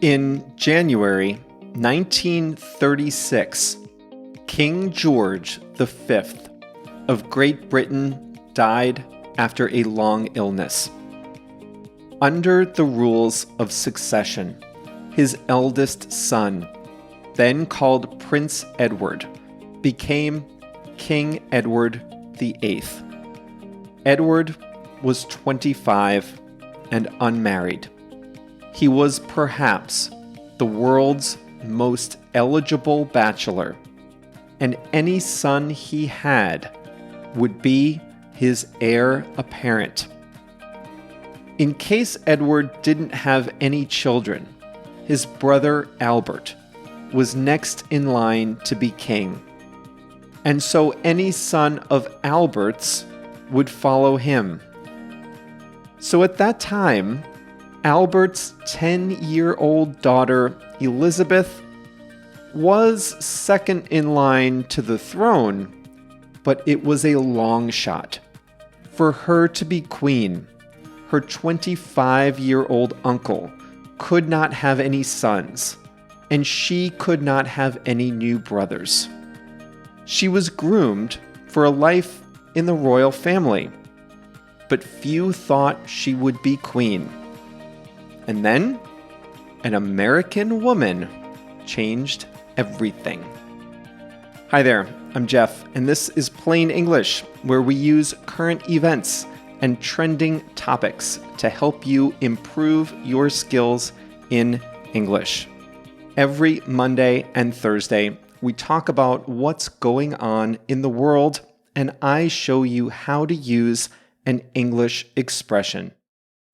In January 1936, King George V of Great Britain died after a long illness. Under the rules of succession, his eldest son, then called Prince Edward, became King Edward VIII. Edward was 25 and unmarried. He was perhaps the world's most eligible bachelor, and any son he had would be his heir apparent. In case Edward didn't have any children, his brother Albert was next in line to be king, and so any son of Albert's would follow him. So at that time, Albert's 10-year-old daughter Elizabeth was second in line to the throne, but it was a long shot. For her to be queen, her 25-year-old uncle could not have any sons, and she could not have any new brothers. She was groomed for a life in the royal family, but few thought she would be queen. And then, an American woman changed everything. Hi there, I'm Jeff, and this is Plain English, where we use current events and trending topics to help you improve your skills in English. Every Monday and Thursday, we talk about what's going on in the world, and I show you how to use an English expression.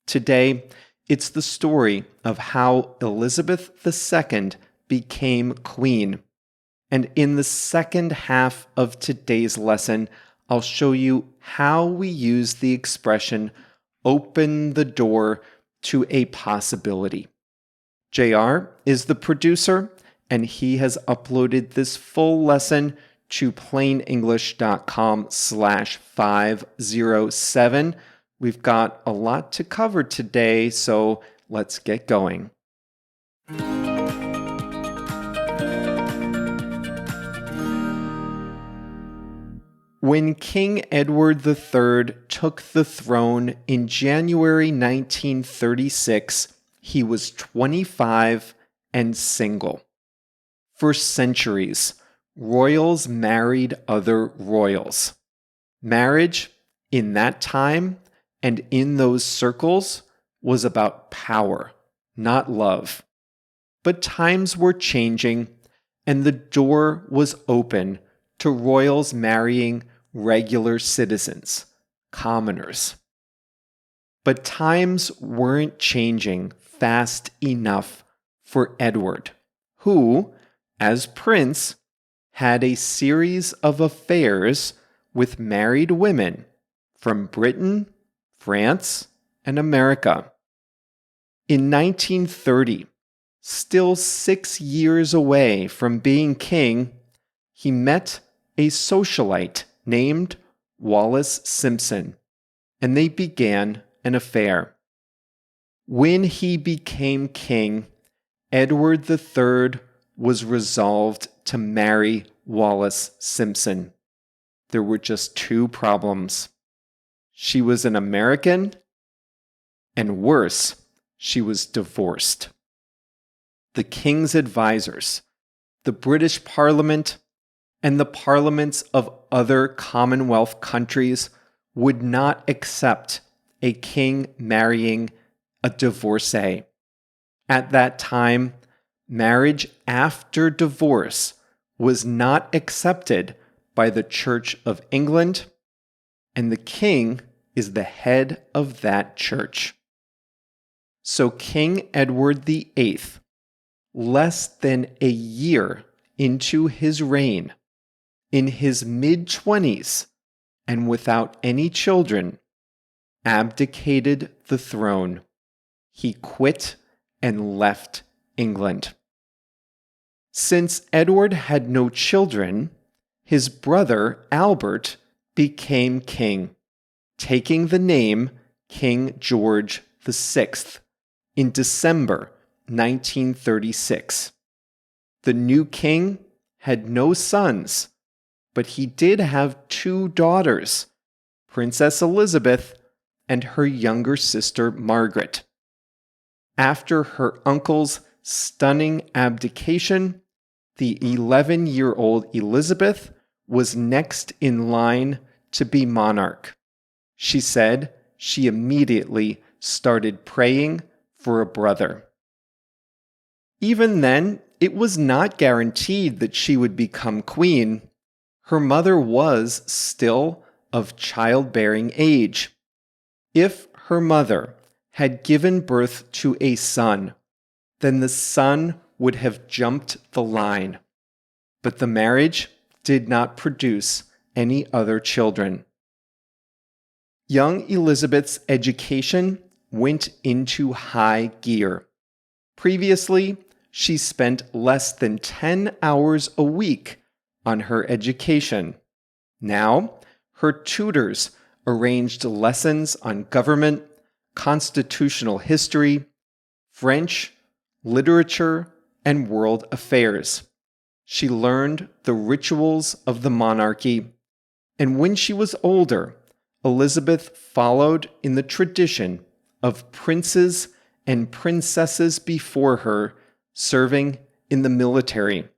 Today, it's the story of how Elizabeth II became queen. And in the second half of today's lesson, I'll show you how we use the expression open the door to a possibility. JR is the producer, and he has uploaded this full lesson to plainenglish.com/507. We've got a lot to cover today, so let's get going. When King Edward III took the throne in January 1936, he was 25 and single. For centuries, royals married other royals. Marriage, in that time and in those circles, was about power, not love. But times were changing, and the door was open to royals marrying regular citizens, commoners. But times weren't changing fast enough for Edward, who, as prince, had a series of affairs with married women from Britain, France, and America. In 1930, still 6 years away from being king, he met a socialite named Wallis Simpson, and they began an affair. When he became king, Edward III was resolved to marry Wallis Simpson. There were just two problems. She was an American, and worse, she was divorced. The king's advisors, the British Parliament, and the parliaments of other Commonwealth countries would not accept a king marrying a divorcee. At that time, marriage after divorce was not accepted by the Church of England, and the king is the head of that church. So King Edward VIII, less than a year into his reign, in his mid-20s and without any children, abdicated the throne. He quit and left England. Since Edward had no children, his brother Albert became king, taking the name King George VI in December 1936. The new king had no sons, but he did have two daughters, Princess Elizabeth and her younger sister Margaret. After her uncle's stunning abdication, the 11-year-old Elizabeth was next in line to be monarch. She said she immediately started praying for a brother. Even then, it was not guaranteed that she would become queen. Her mother was still of childbearing age. If her mother had given birth to a son, then the son would have jumped the line. But the marriage did not produce any other children. Young Elizabeth's education went into high gear. Previously, she spent less than 10 hours a week on her education. Now, her tutors arranged lessons on government, constitutional history, French, literature, and world affairs. She learned the rituals of the monarchy, and when she was older, Elizabeth followed in the tradition of princes and princesses before her serving in the military.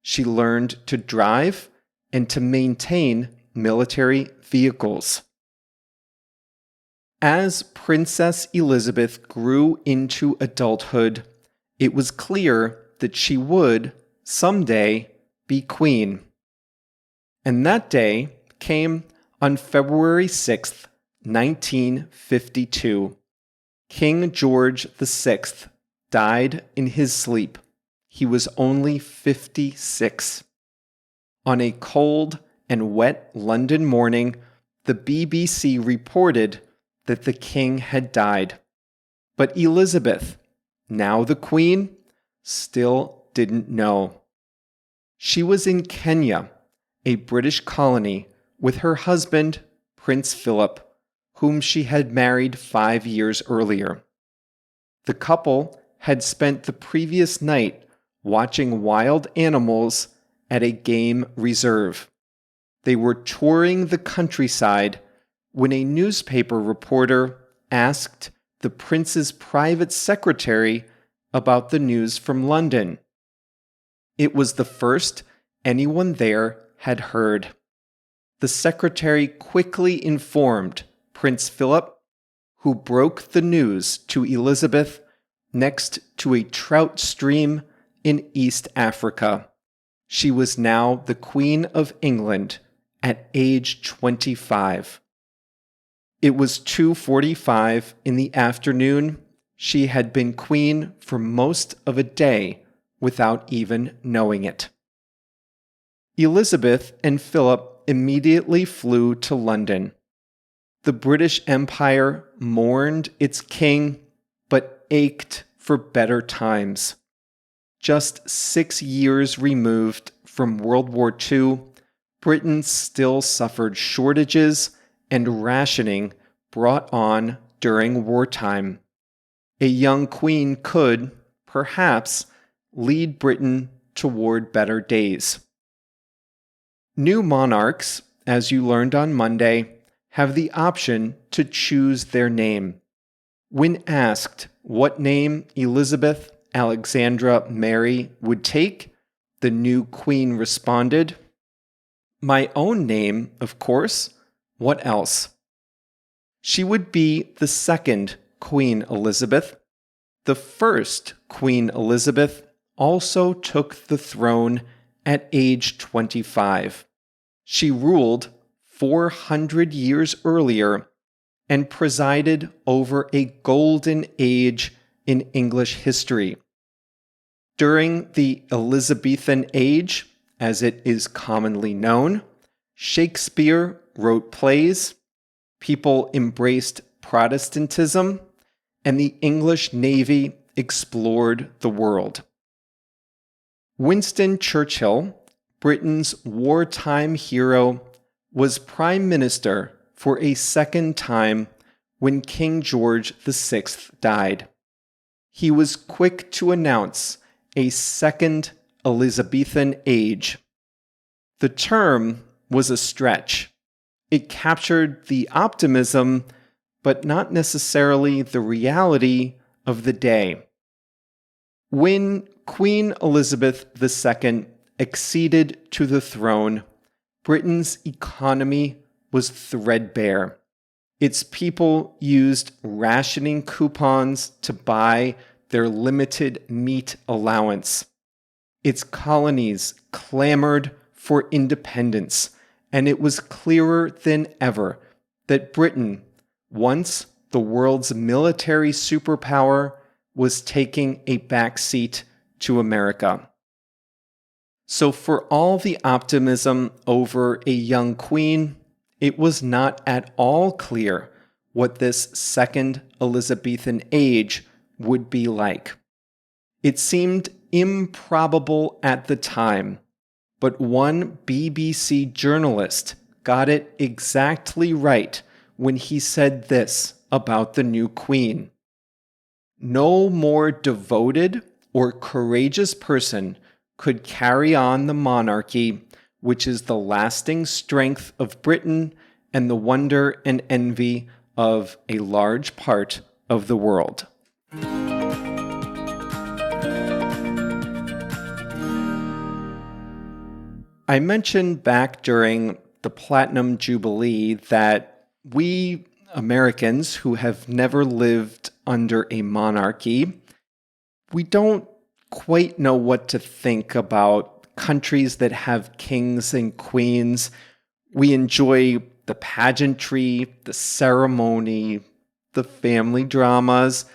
She learned to drive and to maintain military vehicles. As Princess Elizabeth grew into adulthood, it was clear that she would, someday, be queen. And that day came on February 6, 1952. King George VI died in his sleep. He was only 56. On a cold and wet London morning, the BBC reported that the king had died. But Elizabeth, now the queen, still didn't know. She was in Kenya, a British colony, with her husband, Prince Philip, whom she had married 5 years earlier. The couple had spent the previous night watching wild animals at a game reserve. They were touring the countryside when a newspaper reporter asked the prince's private secretary about the news from London. It was the first anyone there had heard. The secretary quickly informed Prince Philip, who broke the news to Elizabeth next to a trout stream in East Africa. She was now the Queen of England at age 25. It was 2:45 in the afternoon. She had been queen for most of a day without even knowing it. Elizabeth and Philip immediately flew to London. The British Empire mourned its king, but ached for better times. Just 6 years removed from World War II, Britain still suffered shortages and rationing brought on during wartime. A young queen could, perhaps, lead Britain toward better days. New monarchs, as you learned on Monday, have the option to choose their name. When asked what name Elizabeth Alexandra Mary would take, the new queen responded, "My own name, of course. What else?" She would be the second Queen Elizabeth. The first Queen Elizabeth also took the throne at age 25. She ruled 400 years earlier and presided over a golden age in English history. During the Elizabethan age, as it is commonly known, Shakespeare wrote plays, people embraced Protestantism, and the English Navy explored the world. Winston Churchill, Britain's wartime hero, was Prime Minister for a second time when King George VI died. He was quick to announce a second Elizabethan age. The term was a stretch. It captured the optimism, but not necessarily the reality of the day. When Queen Elizabeth II acceded to the throne, Britain's economy was threadbare. Its people used rationing coupons to buy their limited meat allowance. Its colonies clamored for independence, and it was clearer than ever that Britain, once the world's military superpower, was taking a backseat to America. So for all the optimism over a young queen, it was not at all clear what this second Elizabethan age would be like. It seemed improbable at the time, but one BBC journalist got it exactly right when he said this about the new queen. No more devoted or courageous person could carry on the monarchy, which is the lasting strength of Britain and the wonder and envy of a large part of the world. I mentioned back during the Platinum Jubilee that we Americans who have never lived under a monarchy, we don't quite know what to think about countries that have kings and queens. We enjoy the pageantry, the ceremony, the family dramas,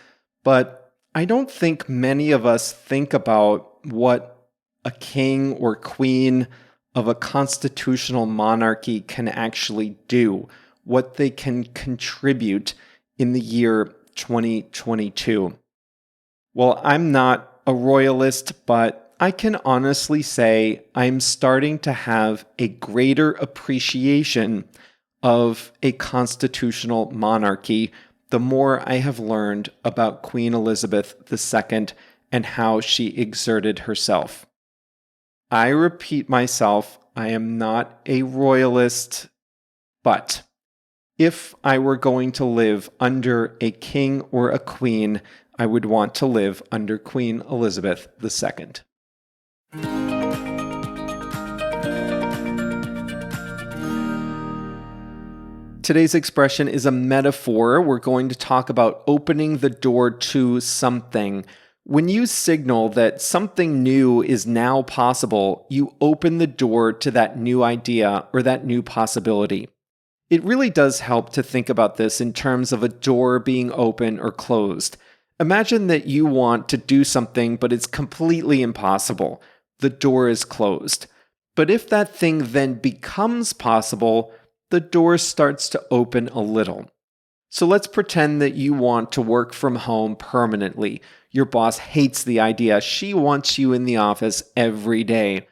but I don't think many of us think about what a king or queen of a constitutional monarchy can actually do, what they can contribute in the year 2022. Well, I'm not a royalist, but I can honestly say I'm starting to have a greater appreciation of a constitutional monarchy the more I have learned about Queen Elizabeth II and how she exerted herself. I repeat myself, I am not a royalist, but if I were going to live under a king or a queen, I would want to live under Queen Elizabeth II. Today's expression is a metaphor. We're going to talk about opening the door to something. When you signal that something new is now possible, you open the door to that new idea or that new possibility. It really does help to think about this in terms of a door being open or closed. Imagine that you want to do something, but it's completely impossible. The door is closed. But if that thing then becomes possible, the door starts to open a little. So let's pretend that you want to work from home permanently. Your boss hates the idea. She wants you in the office every day.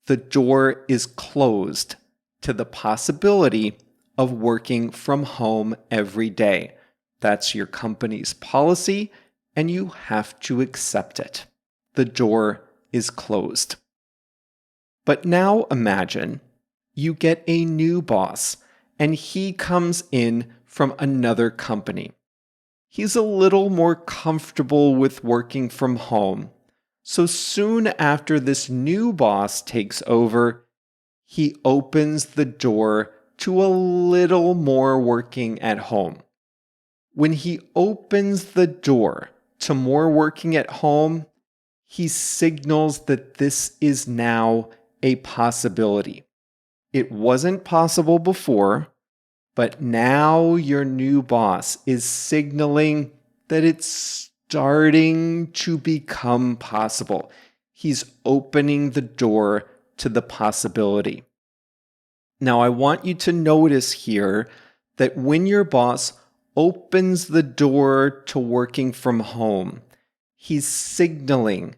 The door is closed to the possibility of working from home every day. That's your company's policy, and you have to accept it. The door is closed. But now imagine you get a new boss, and he comes in from another company. He's a little more comfortable with working from home. So soon after this new boss takes over, he opens the door to a little more working at home. When he opens the door to more working at home, he signals that this is now a possibility. It wasn't possible before, but now your new boss is signaling that it's starting to become possible. He's opening the door to the possibility. Now, I want you to notice here that when your boss opens the door to working from home, he's signaling,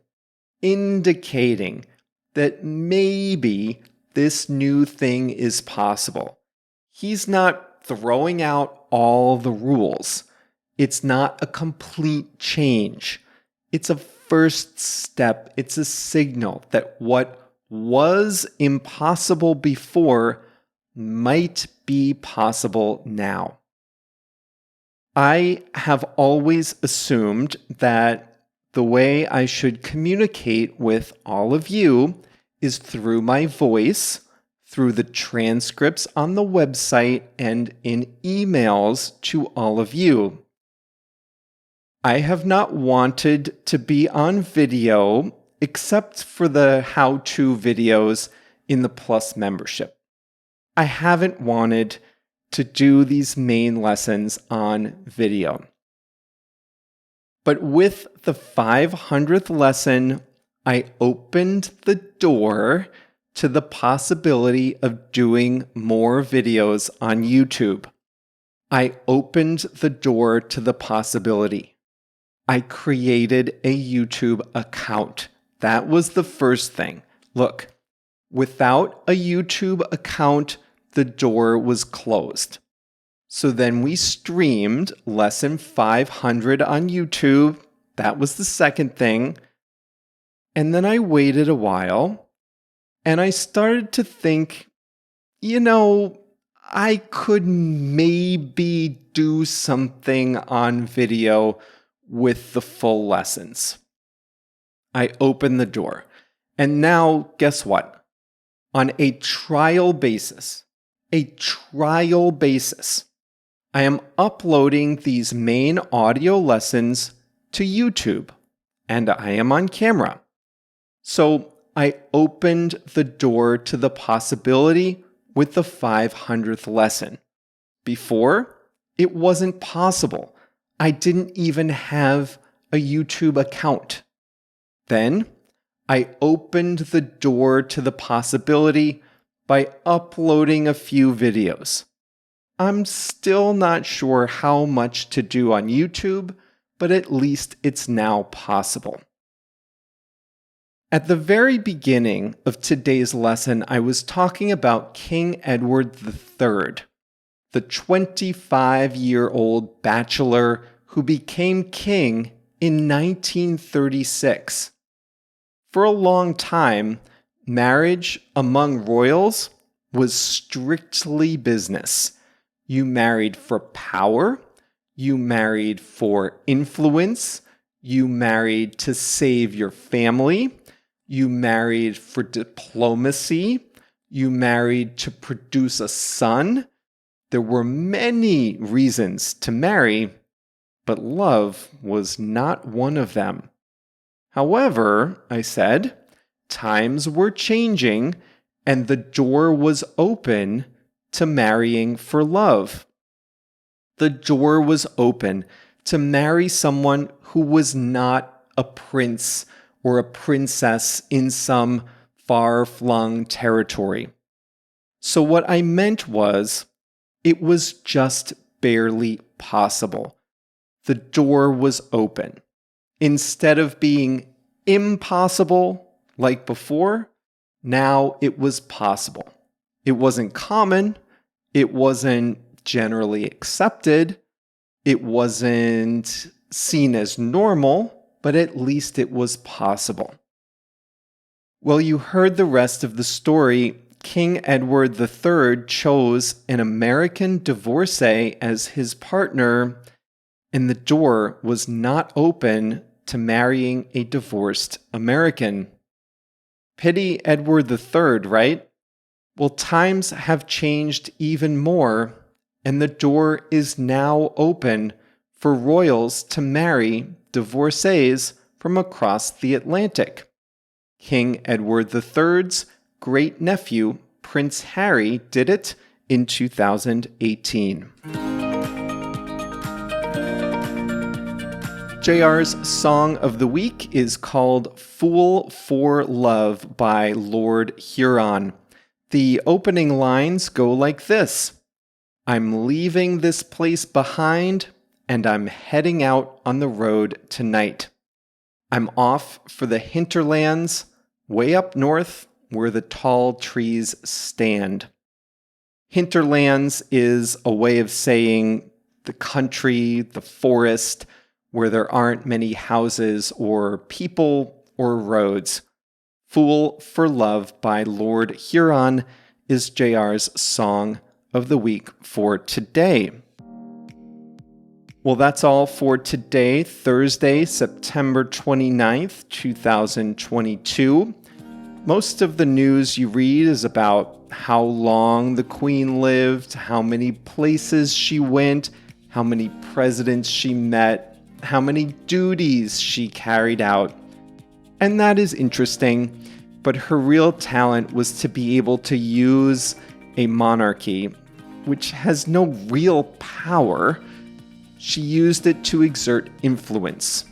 indicating that maybe this new thing is possible. He's not throwing out all the rules. It's not a complete change. It's a first step. It's a signal that what was impossible before might be possible now. I have always assumed that the way I should communicate with all of you is through my voice, through the transcripts on the website, and in emails to all of you. I have not wanted to be on video except for the how-to videos in the Plus membership. I haven't wanted to do these main lessons on video. But with the 500th lesson, I opened the door to the possibility of doing more videos on YouTube. I opened the door to the possibility. I created a YouTube account. That was the first thing. Look, without a YouTube account, the door was closed. So then we streamed lesson 500 on YouTube. That was the second thing. And then I waited a while and I started to think, I could maybe do something on video with the full lessons. I opened the door. And now, guess what? On a trial basis, I am uploading these main audio lessons to YouTube, and I am on camera. So I opened the door to the possibility with the 500th lesson. Before, it wasn't possible. I didn't even have a YouTube account. Then, I opened the door to the possibility by uploading a few videos. I'm still not sure how much to do on YouTube, but at least it's now possible. At the very beginning of today's lesson, I was talking about King Edward III, the 25-year-old bachelor who became king in 1936. For a long time, marriage among royals was strictly business. You married for power, you married for influence, you married to save your family, you married for diplomacy, you married to produce a son. There were many reasons to marry, but love was not one of them. However, I said, times were changing and the door was open to marrying for love. The door was open to marry someone who was not a prince or a princess in some far-flung territory. So what I meant was, it was just barely possible. The door was open. Instead of being impossible like before, now it was possible. It wasn't common. It wasn't generally accepted. It wasn't seen as normal, but at least it was possible. Well, you heard the rest of the story. King Edward III chose an American divorcee as his partner, and the door was not open to marrying a divorced American. Pity Edward III, right? Well, times have changed even more, and the door is now open for royals to marry divorcees from across the Atlantic. King Edward III's great-nephew, Prince Harry, did it in 2018. JR's Song of the Week is called Fool for Love by Lord Huron. The opening lines go like this: I'm leaving this place behind, and I'm heading out on the road tonight. I'm off for the hinterlands, way up north where the tall trees stand. Hinterlands is a way of saying the country, the forest, where there aren't many houses or people or roads. Fool for Love by Lord Huron is JR's song of the week for today. Well, that's all for today, Thursday, September 29th, 2022. Most of the news you read is about how long the Queen lived, how many places she went, how many presidents she met, how many duties she carried out. And that is interesting, but her real talent was to be able to use a monarchy, which has no real power. She used it to exert influence.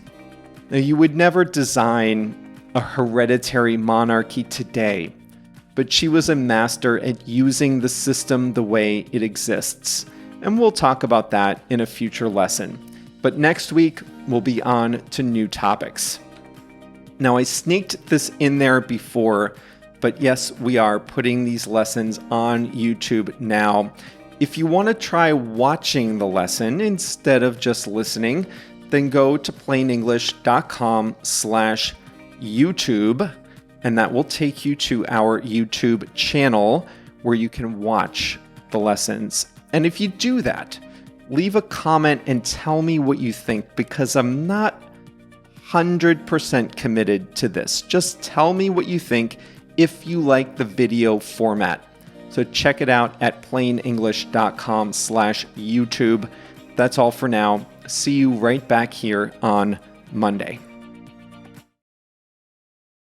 Now, you would never design a hereditary monarchy today, but she was a master at using the system the way it exists. And we'll talk about that in a future lesson. But next week, we'll be on to new topics. Now, I sneaked this in there before, but yes, we are putting these lessons on YouTube now. If you want to try watching the lesson instead of just listening, then go to plainenglish.com/YouTube, and that will take you to our YouTube channel where you can watch the lessons. And if you do that, leave a comment and tell me what you think, because I'm not 100% committed to this. Just tell me what you think if you like the video format. So check it out at plainenglish.com/YouTube. That's all for now. See you right back here on Monday.